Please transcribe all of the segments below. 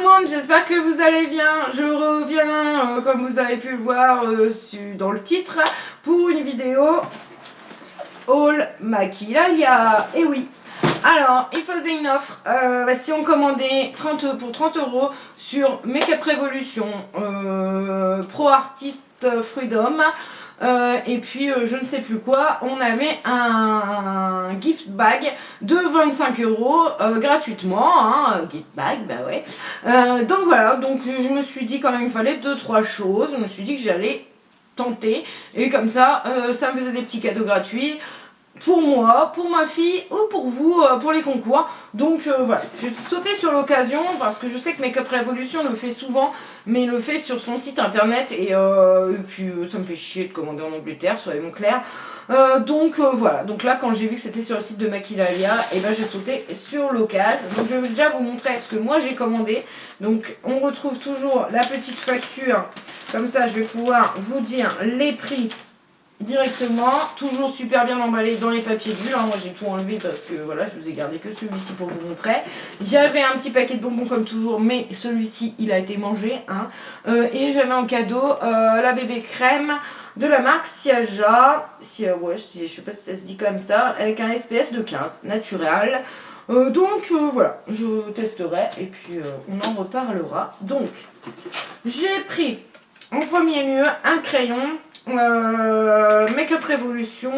monde, j'espère que vous allez bien. Je reviens, comme vous avez pu le voir dans le titre, pour une vidéo haul Maquillalia. Et oui, alors il faisait une offre, si on commandait pour 30 € sur Make Up Revolution Pro Artist Freedom. Et puis je ne sais plus quoi, on avait un gift bag de 25 € gratuitement, hein, gift bag, bah ouais. Donc voilà, donc je me suis dit quand même qu'il fallait 2-3 choses, je me suis dit que j'allais tenter, et comme ça, ça me faisait des petits cadeaux gratuits pour moi, pour ma fille ou pour vous, pour les concours. Donc voilà, j'ai sauté sur l'occasion parce que je sais que Make Up Revolution le fait souvent, mais il le fait sur son site internet et puis ça me fait chier de commander en Angleterre, soyons clairs. Donc voilà, donc là quand j'ai vu que c'était sur le site de Maquillalia, et ben j'ai sauté sur l'occasion. Donc je vais déjà vous montrer ce que moi j'ai commandé. Donc on retrouve toujours la petite facture, comme ça je vais pouvoir vous dire les prix directement, toujours super bien emballé dans les papiers bulles, hein. Moi j'ai tout enlevé parce que voilà, je vous ai gardé que celui-ci pour vous montrer. J'avais un petit paquet de bonbons comme toujours, mais celui-ci il a été mangé, hein. Et j'avais en cadeau la bébé crème de la marque Ciaja, ouais, je sais pas si ça se dit comme ça, avec un SPF de 15 naturel. Donc voilà, je testerai et puis on en reparlera. Donc j'ai pris en premier lieu un crayon Make Up Revolution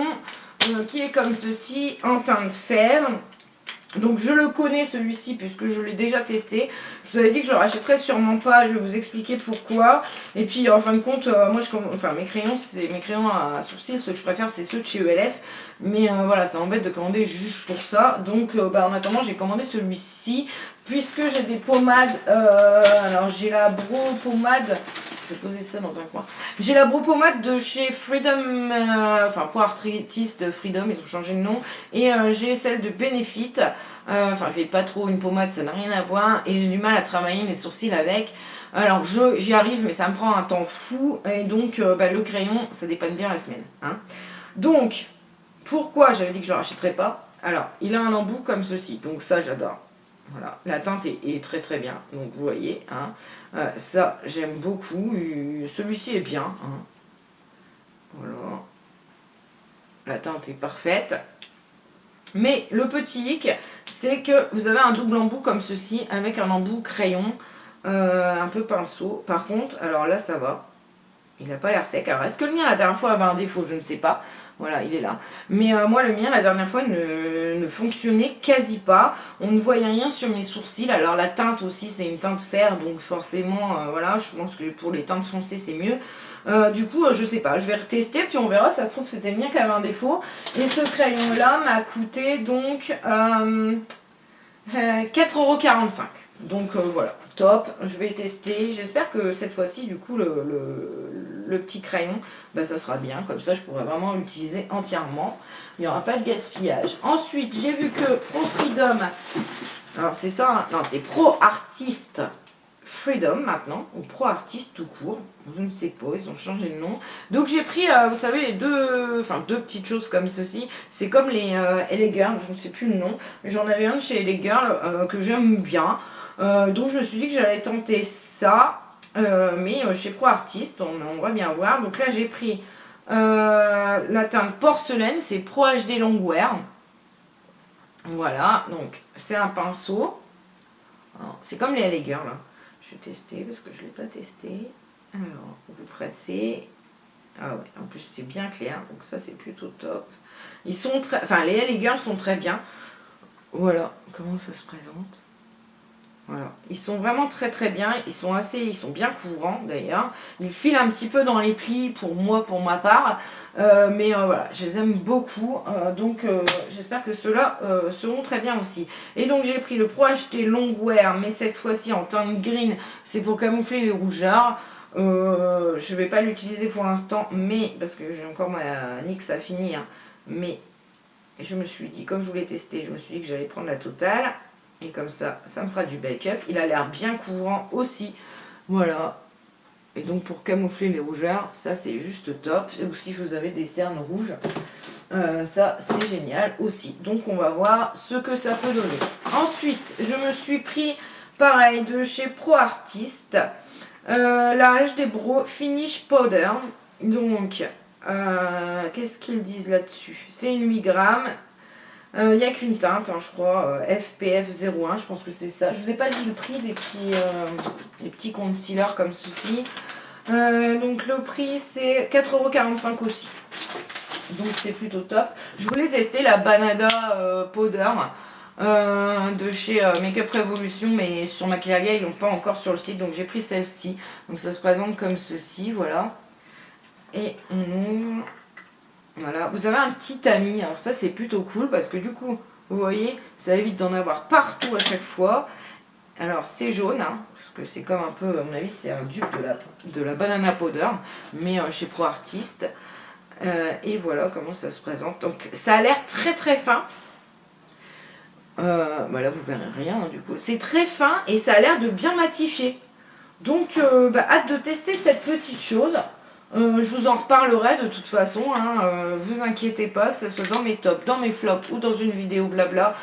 qui est comme ceci en teinte fer. Donc je le connais celui-ci puisque je l'ai déjà testé. Je vous avais dit que je le rachèterais sûrement pas, je vais vous expliquer pourquoi. Et puis en fin de compte, moi mes crayons à sourcils, ceux que je préfère c'est ceux de chez ELF. Mais voilà, ça m'embête de commander juste pour ça. Donc en attendant j'ai commandé celui-ci. Puisque j'ai des pommades, alors j'ai la Bro Pommade. Je vais poser ça dans un coin. J'ai la Bro Pommade de chez Freedom, Pro Artist Freedom, ils ont changé de nom. Et j'ai celle de Benefit. Je fais pas trop une pommade, ça n'a rien à voir. Et j'ai du mal à travailler mes sourcils avec. Alors j'y arrive, mais ça me prend un temps fou. Et donc le crayon, ça dépanne bien la semaine, hein. Donc, pourquoi j'avais dit que je le rachèterais pas? Alors, il a un embout comme ceci, donc ça j'adore. Voilà, la teinte est très très bien, donc vous voyez, hein, ça j'aime beaucoup, celui-ci est bien, hein. Voilà, la teinte est parfaite, mais le petit hic, c'est que vous avez un double embout comme ceci, avec un embout crayon, un peu pinceau. Par contre, alors là ça va, il n'a pas l'air sec. Alors est-ce que le mien la dernière fois avait un défaut? Je ne sais pas. Voilà, il est là. Mais moi, le mien, la dernière fois, ne fonctionnait quasi pas. On ne voyait rien sur mes sourcils. Alors, la teinte aussi, c'est une teinte fer. Donc, forcément, voilà, je pense que pour les teintes foncées, c'est mieux. Du coup, je sais pas. Je vais retester, puis on verra. Ça se trouve, c'était le mien qui avait un défaut. Et ce crayon-là m'a coûté, donc, 4,45 €. Donc, voilà. Top, je vais tester. J'espère que cette fois-ci, du coup, le petit crayon, ça sera bien. Comme ça, je pourrai vraiment l'utiliser entièrement. Il n'y aura pas de gaspillage. Ensuite, j'ai vu que Pro Freedom, alors c'est ça, hein, non, c'est Pro Artist Freedom maintenant, ou Pro Artist tout court. Je ne sais pas, ils ont changé de nom. Donc j'ai pris, vous savez, les deux petites choses comme ceci. C'est comme les LA Girl, je ne sais plus le nom. J'en avais un de chez LA Girl que j'aime bien. Donc je me suis dit que j'allais tenter ça, mais chez Pro Artist, on va bien voir. Donc là j'ai pris la teinte porcelaine, c'est Pro HD Longwear. Voilà, donc c'est un pinceau. C'est comme les LA Girl, hein. Je vais tester parce que je ne l'ai pas testé. Alors, vous pressez. Ah ouais, en plus c'est bien clair, donc ça c'est plutôt top. Ils sont très, les LA Girls sont très bien. Voilà, comment ça se présente. Voilà, ils sont vraiment très très bien, ils sont bien couvrants d'ailleurs, ils filent un petit peu dans les plis pour moi, pour ma part, mais voilà, je les aime beaucoup, donc j'espère que ceux-là seront très bien aussi. Et donc j'ai pris le Pro HD Longwear, mais cette fois-ci en teinte green, c'est pour camoufler les rougeurs. Je vais pas l'utiliser pour l'instant, mais parce que j'ai encore ma NYX à finir, mais je me suis dit, comme je voulais tester, je me suis dit que j'allais prendre la totale. Et comme ça, ça me fera du bake-up. Il a l'air bien couvrant aussi. Voilà. Et donc pour camoufler les rougeurs, ça c'est juste top. Ou si vous avez des cernes rouges, ça c'est génial aussi. Donc on va voir ce que ça peut donner. Ensuite, je me suis pris Pareil, de chez Pro Artist. La HD Bro Finish Powder. Donc, qu'est-ce qu'ils disent là-dessus? C'est une 8 grammes. Il n'y a qu'une teinte, hein, je crois, FPF 01, je pense que c'est ça. Je vous ai pas dit le prix des petits concealers comme ceci. Donc le prix c'est 4,45 € aussi. Donc c'est plutôt top. Je voulais tester la Banana Powder de chez Makeup Revolution, mais sur Maquillalia ils l'ont pas encore sur le site, donc j'ai pris celle-ci. Donc ça se présente comme ceci, voilà. Et on ouvre. Voilà, vous avez un petit tamis, alors ça c'est plutôt cool parce que du coup, vous voyez, ça évite d'en avoir partout à chaque fois. Alors c'est jaune, hein, parce que c'est comme un peu, à mon avis, c'est un dupe de la Banana Powder, mais chez Pro Artist. Et voilà comment ça se présente. Donc ça a l'air très très fin. Là vous verrez rien, hein, du coup. C'est très fin et ça a l'air de bien matifier. Donc hâte de tester cette petite chose. Je vous en reparlerai de toute façon, hein, vous inquiétez pas, que ce soit dans mes tops, dans mes flops ou dans une vidéo blabla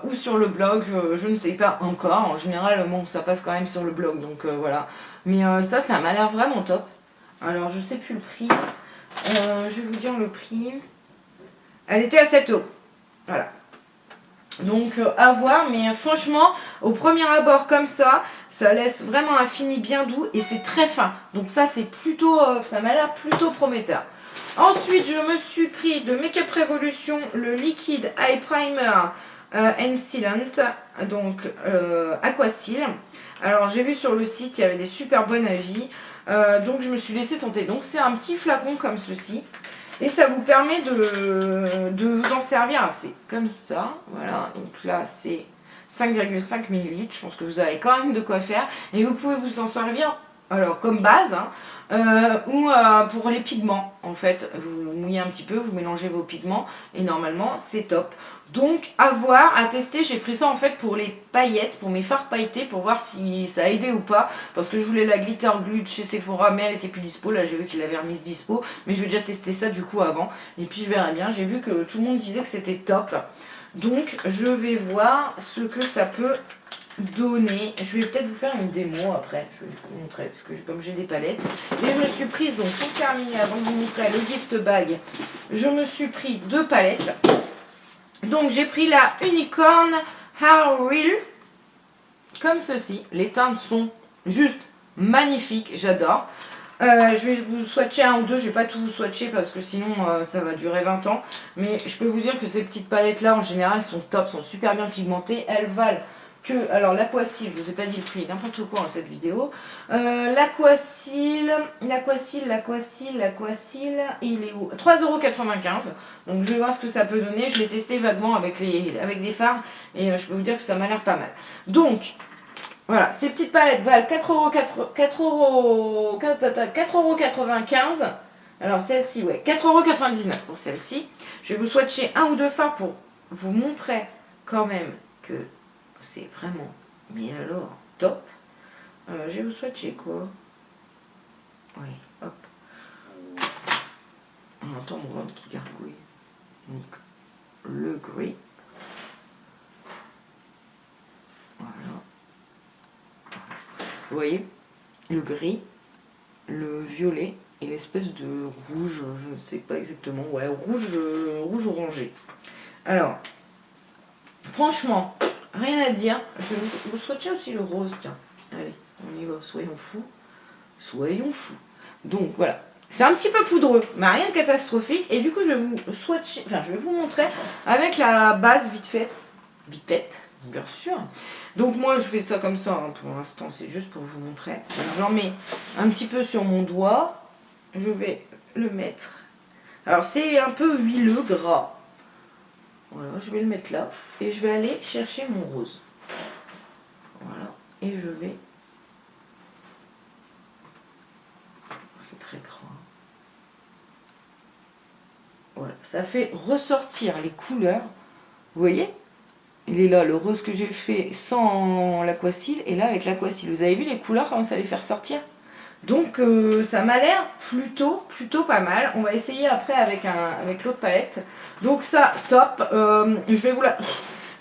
ou sur le blog, je ne sais pas encore. En général, bon, ça passe quand même sur le blog, donc voilà. Mais ça m'a l'air vraiment top. Alors, je sais plus le prix. Je vais vous dire le prix. Elle était à 7 €. Voilà. Donc à voir, mais franchement au premier abord comme ça laisse vraiment un fini bien doux et c'est très fin, donc ça c'est plutôt, ça m'a l'air plutôt prometteur. Ensuite je me suis pris de Makeup Revolution le Liquid Eye Primer and Sealant, donc Aquasil. Alors j'ai vu sur le site il y avait des super bons avis, donc je me suis laissé tenter. Donc c'est un petit flacon comme ceci. Et ça vous permet de vous en servir. C'est comme ça, voilà. Donc là, c'est 5,5 ml. Je pense que vous avez quand même de quoi faire. Et vous pouvez vous en servir, alors comme base, hein, ou pour les pigments. En fait, vous mouillez un petit peu, vous mélangez vos pigments. Et normalement, c'est top. Donc, à voir, à tester. J'ai pris ça en fait pour les paillettes, pour mes fards pailletés, pour voir si ça a aidé ou pas. Parce que je voulais la glitter glue de chez Sephora, mais elle était plus dispo. Là, j'ai vu qu'il l'avait remise dispo. Mais je vais déjà tester ça du coup avant. Et puis, je verrai bien. J'ai vu que tout le monde disait que c'était top. Donc, je vais voir ce que ça peut donner. Je vais peut-être vous faire une démo après. Je vais vous montrer parce que comme j'ai des palettes. Et je me suis prise, donc pour terminer, avant de vous montrer le gift bag, je me suis pris 2 palettes. Donc j'ai pris la Unicorn Hair Reel comme ceci. Les teintes sont juste magnifiques, j'adore. Je vais vous swatcher un ou deux, je vais pas tout vous swatcher parce que sinon ça va durer 20 ans. Mais je peux vous dire que ces petites palettes là en général sont top, sont super bien pigmentées. Elles valent que, alors l'Aquasil, je vous ai pas dit le prix, n'importe quoi dans cette vidéo. L'Aquasil, il est où? 3,95 €. Donc je vais voir ce que ça peut donner. Je l'ai testé vaguement avec des fards et je peux vous dire que ça m'a l'air pas mal. Donc voilà, ces petites palettes valent 4,95 €. Alors celle-ci, ouais, 4,99 € pour celle-ci. Je vais vous swatcher un ou deux fards pour vous montrer quand même que c'est vraiment, mais alors, top. Je vais vous swatcher quoi? Oui, hop. On entend mon ventre qui gargouille. Donc, le gris. Voilà. Vous voyez? Le gris, le violet et l'espèce de rouge, je ne sais pas exactement. Ouais, rouge orangé. Alors, franchement, rien à dire. Je vais vous swatcher aussi le rose, tiens. Allez, on y va, soyons fous. Soyons fous. Donc voilà. C'est un petit peu poudreux, mais rien de catastrophique. Et du coup, je vais vous swatcher, enfin, je vais vous montrer avec la base vite faite. Vite faite, bien sûr. Donc moi, je fais ça comme ça, hein, pour l'instant, c'est juste pour vous montrer. J'en mets un petit peu sur mon doigt. Je vais le mettre. Alors, c'est un peu huileux, gras. Voilà, je vais le mettre là. Et je vais aller chercher mon rose. Voilà. Et je vais... C'est très gras. Voilà, ça fait ressortir les couleurs. Vous voyez? Il est là, le rose que j'ai fait sans l'Aquasil. Et là, avec l'Aquasil. Vous avez vu les couleurs, comment ça les fait ressortir? Donc, ça m'a l'air plutôt pas mal. On va essayer après avec l'autre palette. Donc ça, top. Je vais vous la...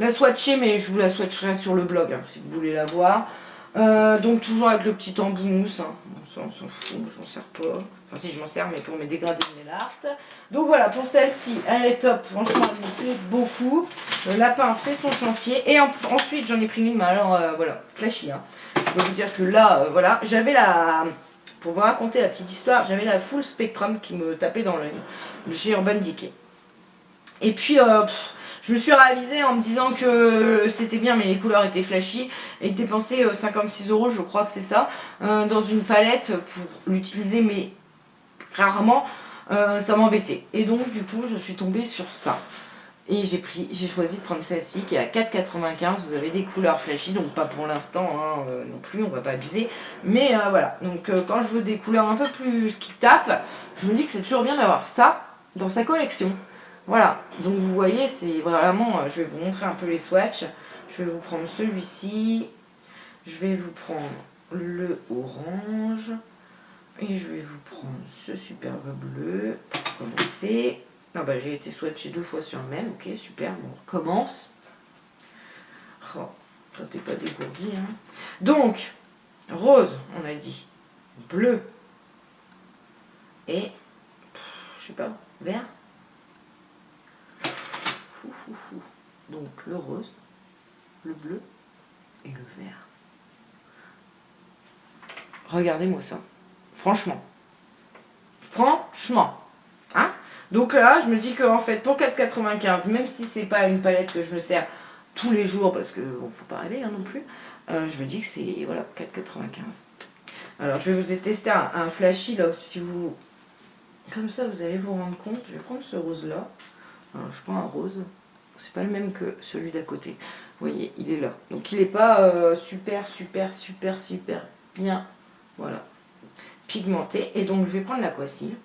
la swatcher, mais je vous la swatcherai sur le blog hein, si vous voulez la voir. Donc toujours avec le petit embout mousse, hein. Ça on s'en fout, j'en sers pas. Enfin si je m'en sers mais pour mes dégradés de nail art. Donc voilà, pour celle-ci, elle est top, franchement elle me plaît beaucoup. Le lapin fait son chantier. Et ensuite j'en ai pris une, mais alors voilà, flashy. Hein. Je peux vous dire que là, voilà, j'avais la... Pour vous raconter la petite histoire, j'avais la Full Spectrum qui me tapait dans l'œil, de chez Urban Decay. Et puis, je me suis ravisée en me disant que c'était bien, mais les couleurs étaient flashy. Et dépenser 56 €, je crois que c'est ça, dans une palette pour l'utiliser, mais rarement, ça m'embêtait. Et donc, du coup, je suis tombée sur ça. Et j'ai choisi de prendre celle-ci qui est à 4,95 €. Vous avez des couleurs flashy, donc pas pour l'instant hein, non plus, on va pas abuser. Mais voilà, donc quand je veux des couleurs un peu plus qui tapent, je me dis que c'est toujours bien d'avoir ça dans sa collection. Voilà, donc vous voyez, c'est vraiment, je vais vous montrer un peu les swatchs. Je vais vous prendre celui-ci, je vais vous prendre le orange, et je vais vous prendre ce superbe bleu pour commencer. Ah bah j'ai été swatché 2 fois sur le même, ok super, bon on recommence. Oh, toi t'es pas dégourdi hein. Donc, rose, on a dit, bleu, et, je sais pas, vert. Donc le rose, le bleu et le vert. Regardez-moi ça, franchement. Franchement. Hein? Donc là, je me dis qu'en fait, pour 4,95 €, même si c'est pas une palette que je me sers tous les jours, parce que bon, faut pas rêver hein, non plus, je me dis que c'est voilà 4,95 €. Alors, je vais vous tester un flashy là, si vous... Comme ça, vous allez vous rendre compte. Je vais prendre ce rose-là. Alors, je prends un rose. C'est pas le même que celui d'à côté. Vous voyez, il est là. Donc, il n'est pas super bien, voilà, pigmenté. Et donc, je vais prendre l'aquacil.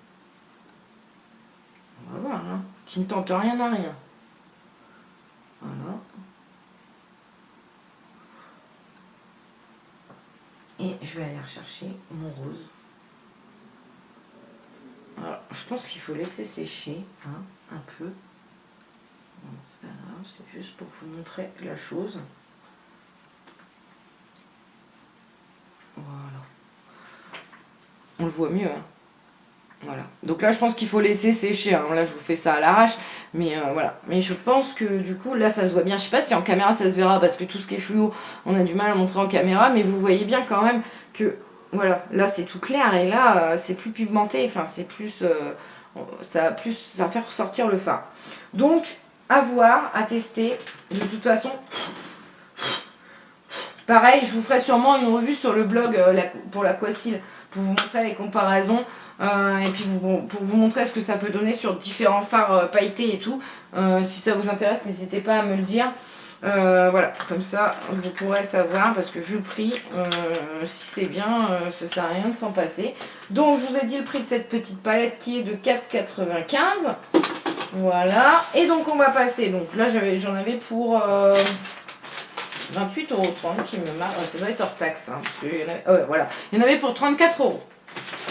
On va voir, hein, qui ne tente rien à rien. Voilà. Et je vais aller rechercher mon rose. Alors, je pense qu'il faut laisser sécher hein, un peu. Bon, c'est pas grave, c'est juste pour vous montrer la chose. Voilà. On le voit mieux, hein. Voilà. Donc là, je pense qu'il faut laisser sécher. Hein. Là, je vous fais ça à l'arrache. Mais voilà. Mais je pense que du coup, là, ça se voit bien. Je sais pas si en caméra, ça se verra parce que tout ce qui est fluo, on a du mal à montrer en caméra. Mais vous voyez bien quand même que, voilà, là, c'est tout clair. Et là, c'est plus pigmenté. Enfin, c'est plus... ça va faire ressortir le fard. Donc, à voir, à tester. De toute façon... Pareil, je vous ferai sûrement une revue sur le blog pour l'aquacil, pour vous montrer les comparaisons, et puis pour vous montrer ce que ça peut donner sur différents fards pailletés et tout. Si ça vous intéresse, n'hésitez pas à me le dire. Voilà, comme ça, vous pourrez savoir, parce que vu le prix, si c'est bien, ça sert à rien de s'en passer. Donc, je vous ai dit le prix de cette petite palette qui est de 4,95 €. Voilà, et donc on va passer, donc là j'en avais pour... 28,30 € qui me marque, ça doit être hors taxe, hein, parce que voilà, il y en avait pour 34 €.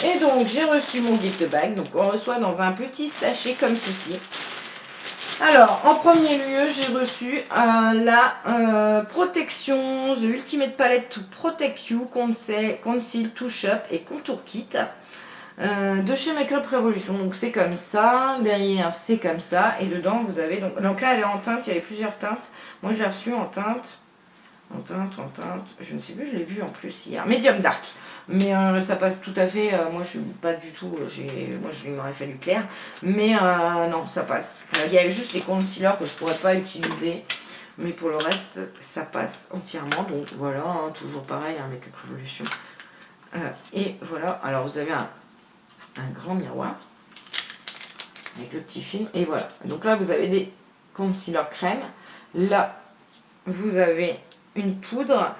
Et donc j'ai reçu mon gift bag, donc on reçoit dans un petit sachet comme ceci. Alors en premier lieu j'ai reçu la protection The Ultimate Palette to Protect You Conceal, Touch Up et Contour Kit de chez Makeup Revolution. Donc c'est comme ça, derrière c'est comme ça, et dedans vous avez, donc là elle est en teinte, il y avait plusieurs teintes, moi j'ai reçu en teinte, je ne sais plus, je l'ai vu en plus hier, Medium Dark, mais ça passe tout à fait, moi je suis pas du tout, moi il m'aurait fallu clair, mais non ça passe, il y a juste les concealers que je pourrais pas utiliser, mais pour le reste ça passe entièrement, donc voilà, hein, toujours pareil, hein, Makeup Revolution, et voilà, alors vous avez un grand miroir, avec le petit film, et voilà, donc là vous avez des concealers crème, là vous avez une poudre,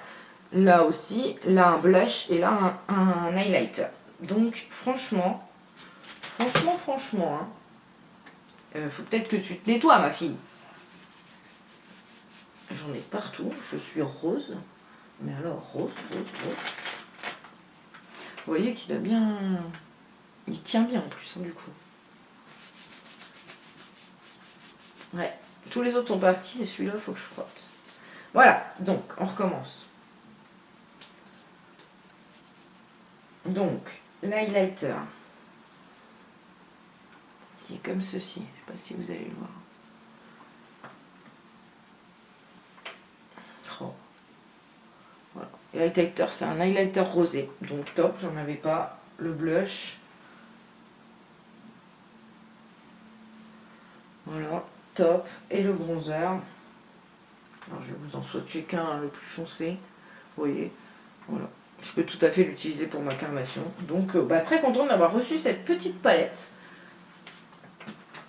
là aussi, là un blush et là un highlighter. Donc franchement, hein, faut peut-être que tu te nettoies ma fille. J'en ai partout, je suis rose, mais alors rose. Vous voyez qu'il a bien... Il tient bien en plus, hein, du coup. Ouais, Tous les autres sont partis et celui-là, il faut que je frotte. Voilà, donc, on recommence. Donc, l'highlighter, qui est comme ceci. Je ne sais pas si vous allez le voir. Oh. Voilà. L'highlighter, c'est un highlighter rosé. Donc, top, j'en avais pas. Le blush. Voilà, top. Et le bronzer. Alors, je vais vous en swatcher qu'un, le plus foncé. Vous voyez, voilà. Je peux tout à fait l'utiliser pour ma carnation. Donc, très contente d'avoir reçu cette petite palette.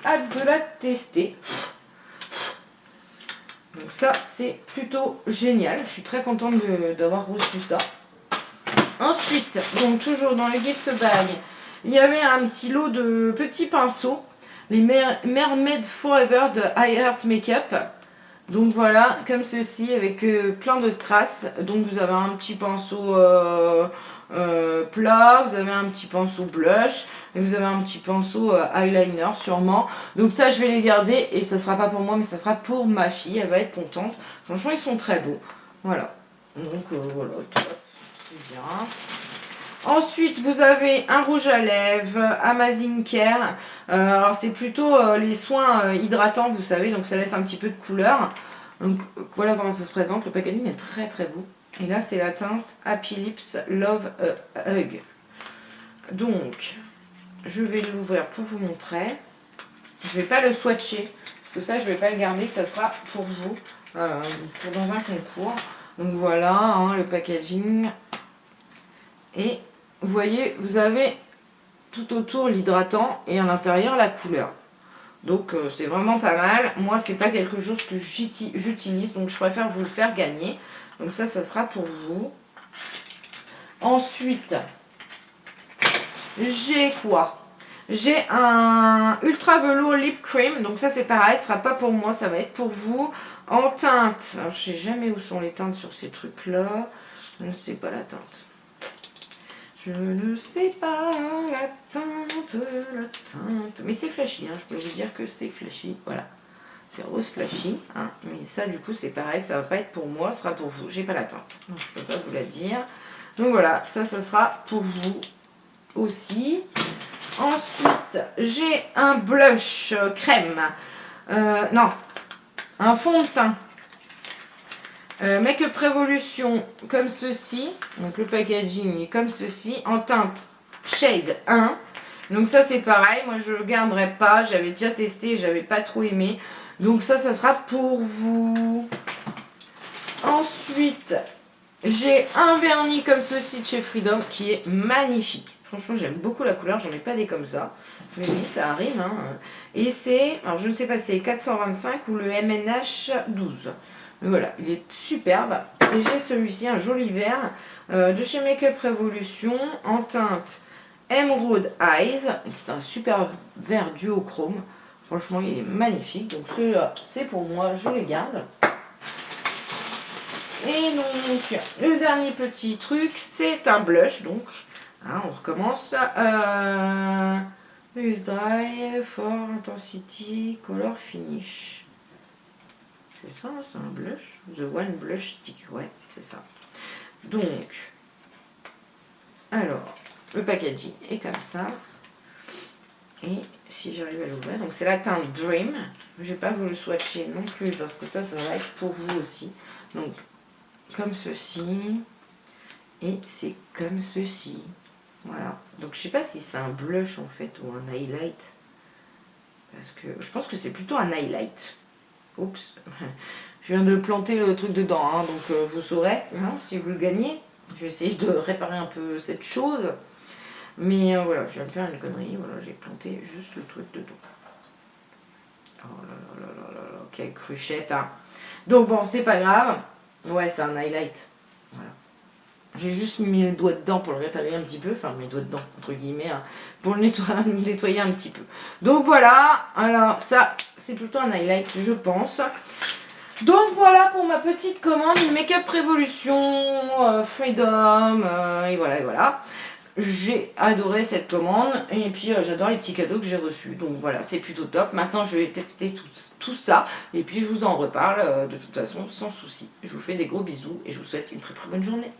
Hâte de la tester. Donc ça, c'est plutôt génial. Je suis très contente d'avoir reçu ça. Ensuite, donc toujours dans le gift bag, il y avait un petit lot de petits pinceaux. Les Mermaid Forever de I Heart Makeup. Donc voilà, comme ceci, avec plein de strass. Donc vous avez un petit pinceau plat, vous avez un petit pinceau blush, et vous avez un petit pinceau eyeliner sûrement. Donc ça, je vais les garder, et ça sera pas pour moi, mais ça sera pour ma fille. Elle va être contente. Franchement, ils sont très beaux. Voilà. Donc voilà, top. C'est bien. Ensuite, vous avez un rouge à lèvres, Amazing Care. Alors, c'est plutôt les soins hydratants, vous savez, donc ça laisse un petit peu de couleur. Donc, voilà comment ça se présente. Le packaging est très très beau. Et là, c'est la teinte Happy Lips Love Hug. Donc, je vais l'ouvrir pour vous montrer. Je ne vais pas le swatcher, parce que ça, je ne vais pas le garder. Ça sera pour vous, pour dans un concours. Donc, voilà, hein, le packaging. Et vous voyez, vous avez tout autour l'hydratant et à l'intérieur la couleur. Donc c'est vraiment pas mal. Moi, c'est pas quelque chose que j'utilise, donc je préfère vous le faire gagner. Donc ça sera pour vous. Ensuite, j'ai quoi? J'ai un Ultra Velour Lip Cream. Donc ça, c'est pareil, ce sera pas pour moi, ça va être pour vous. En teinte. Alors, je sais jamais où sont les teintes sur ces trucs-là. Je ne sais pas la teinte. Je ne sais pas la teinte. Mais c'est flashy, hein, je peux vous dire que c'est flashy. Voilà. C'est rose flashy. Hein. Mais ça, du coup, c'est pareil, ça va pas être pour moi, ce sera pour vous. J'ai pas la teinte. Donc, je peux pas vous la dire. Donc voilà, ça sera pour vous aussi. Ensuite, j'ai un blush crème. Non, un fond de teint. Make-up Revolution comme ceci, donc le packaging est comme ceci, en teinte shade 1. Donc ça c'est pareil, moi je le garderai pas, j'avais déjà testé, j'avais pas trop aimé. Donc ça sera pour vous. Ensuite, j'ai un vernis comme ceci de chez Freedom qui est magnifique. Franchement j'aime beaucoup la couleur, j'en ai pas des comme ça. Mais oui, ça arrive. Hein. Et c'est, alors je ne sais pas si c'est 425 ou le MNH 12. Mais voilà, il est superbe. Et j'ai celui-ci, un joli vert, de chez Make-up Revolution, en teinte Emerald Eyes. C'est un super vert duochrome. Franchement, il est magnifique. Donc celui-là, c'est pour moi, je les garde. Et donc, le dernier petit truc, c'est un blush. Donc, hein, on recommence. Use Dry for Intensity Color Finish. C'est ça, c'est un blush. The One Blush Stick, ouais, c'est ça. Donc, alors, le packaging est comme ça. Et si j'arrive à l'ouvrir, donc c'est la teinte Dream. Je ne vais pas vous le swatcher non plus parce que ça va être pour vous aussi. Donc, comme ceci. Et c'est comme ceci. Voilà. Donc, je ne sais pas si c'est un blush en fait ou un highlight. Parce que je pense que c'est plutôt un highlight. Oups, je viens de planter le truc dedans, hein, donc vous saurez hein, si vous le gagnez. Je vais essayer de réparer un peu cette chose. Mais voilà, je viens de faire une connerie, voilà, j'ai planté juste le truc dedans. Oh là là là là là là, quelle cruchette. Hein. Donc bon, c'est pas grave. Ouais, c'est un highlight. Voilà. J'ai juste mis mes doigts dedans pour le réparer un petit peu, enfin mes doigts dedans, entre guillemets, hein, pour le nettoyer un petit peu. Donc voilà, alors ça, c'est plutôt un highlight, je pense. Donc voilà pour ma petite commande, une Make-up Revolution, Freedom, et voilà, et voilà. j'ai adoré cette commande et puis j'adore les petits cadeaux que j'ai reçus. Donc voilà, c'est plutôt top. Maintenant, je vais tester tout ça et puis je vous en reparle de toute façon sans souci. Je vous fais des gros bisous et je vous souhaite une très très bonne journée.